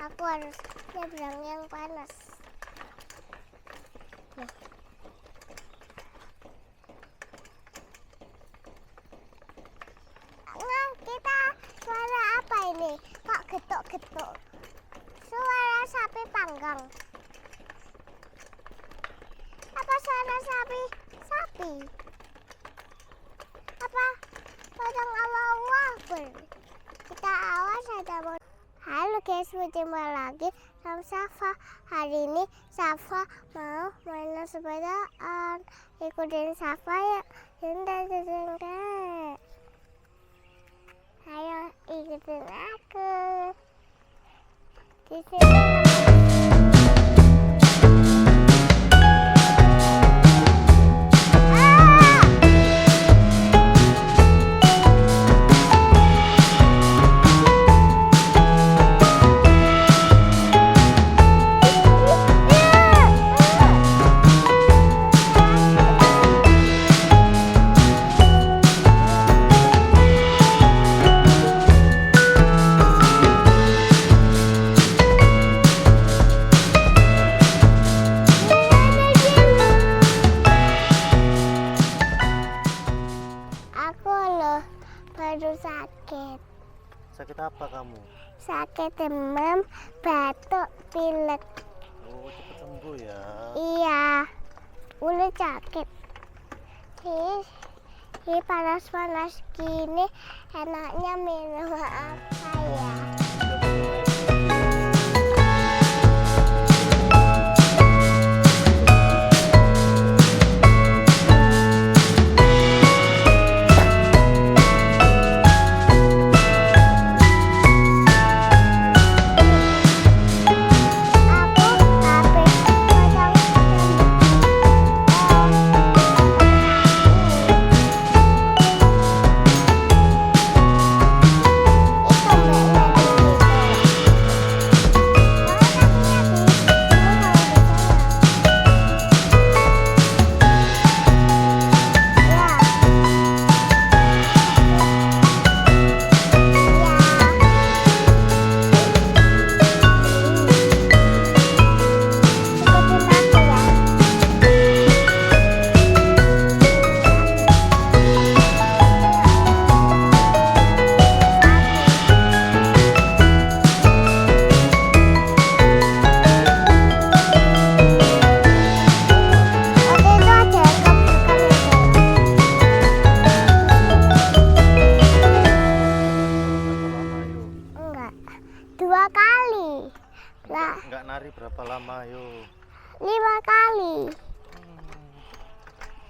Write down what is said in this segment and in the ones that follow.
Aku harus nyebrang yang panas. Nah, kita suara apa ini? Kok getuk-getuk? Suara sapi panggang. Apa suara sapi? Sapi? Apa potong awal-awal? Kita awas saja. Halo guys, berjumpa lagi sama Safa. Hari ini Safa mau main sepedaan. Ikutin Safa ya. Ayo ikutin aku. Di sini baru sakit. Sakit apa kamu? Sakit demam, batuk, pilek. Oh, cepat sembuh ya. Iya, udah sakit. Ini panas-panas gini, enaknya minum apa ya? Dua kali. Lah. Enggak nari berapa lama, yo? 5 kali.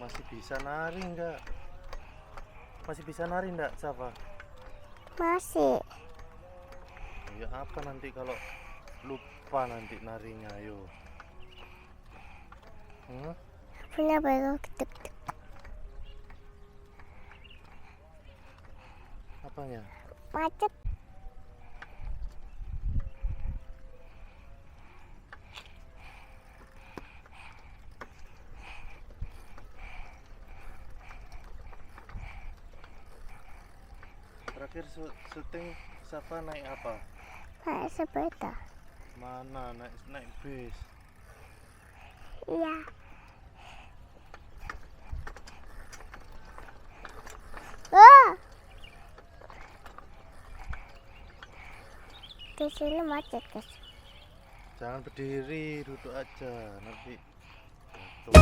Masih bisa nari enggak? Masih bisa nari enggak, Safa? Masih. Ya apa nanti kalau lupa nanti narinya, yo? Punya baru ketuk. Apanya? Macet. Terakhir syuting Safa naik apa? Naik sepeda. Mana? Naik bis? Iya. Di sini macet, guys. Jangan berdiri, duduk aja nanti jatuh.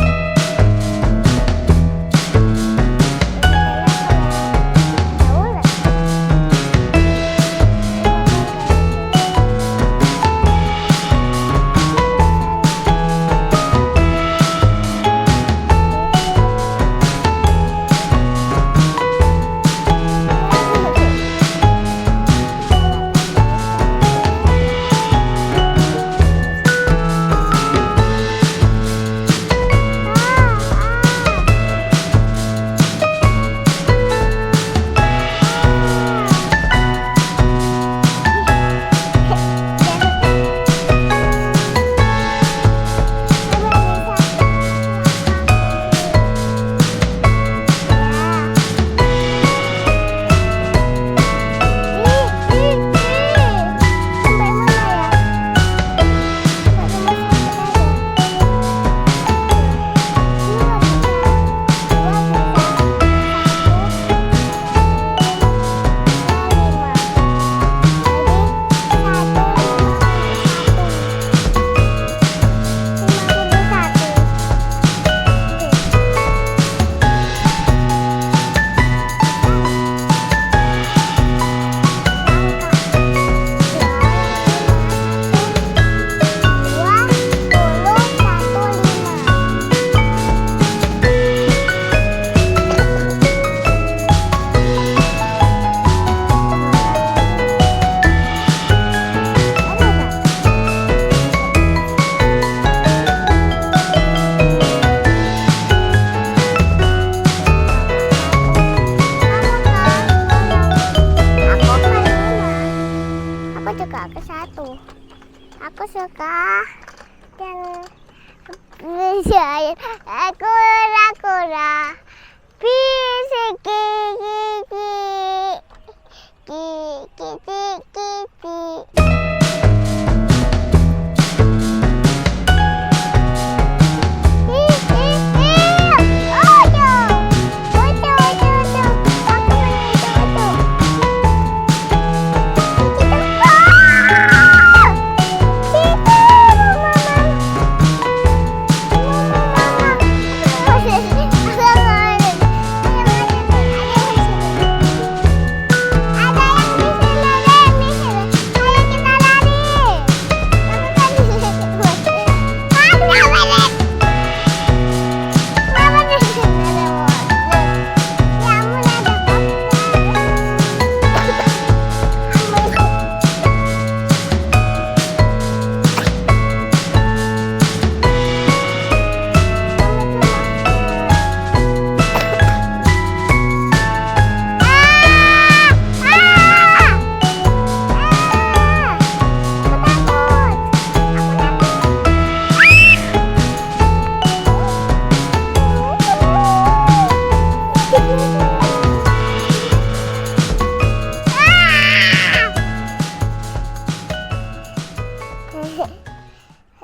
juga ke satu. Aku suka yang bisa kura-kura bisik gigi gigi gigi.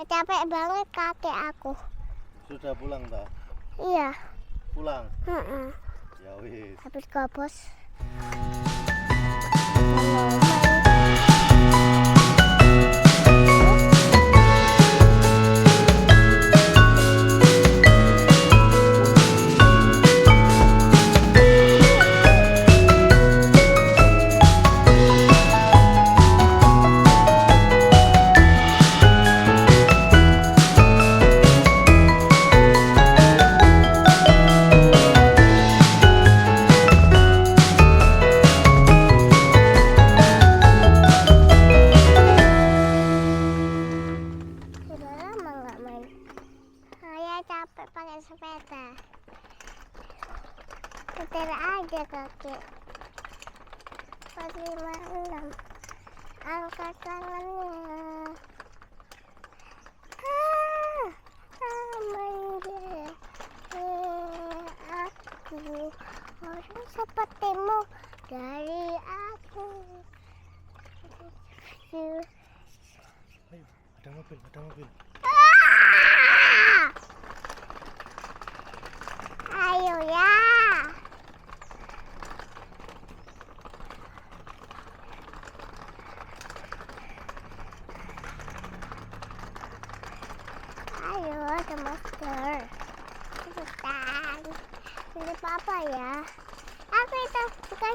Capek banget kakek aku. Sudah pulang tak? Iya. Pulang? Heeh. Ya wis. Habis gabus. Capek pakai sepeda. Setir aja kakek. 456. Angkat tangannya. Manggil aku orang sepertimu dari aku. Ayo, ada mobil, ada mobil. Ayo ya. Ayo, ada monster. Cepetan. Ini papa ya. Aku itu bukan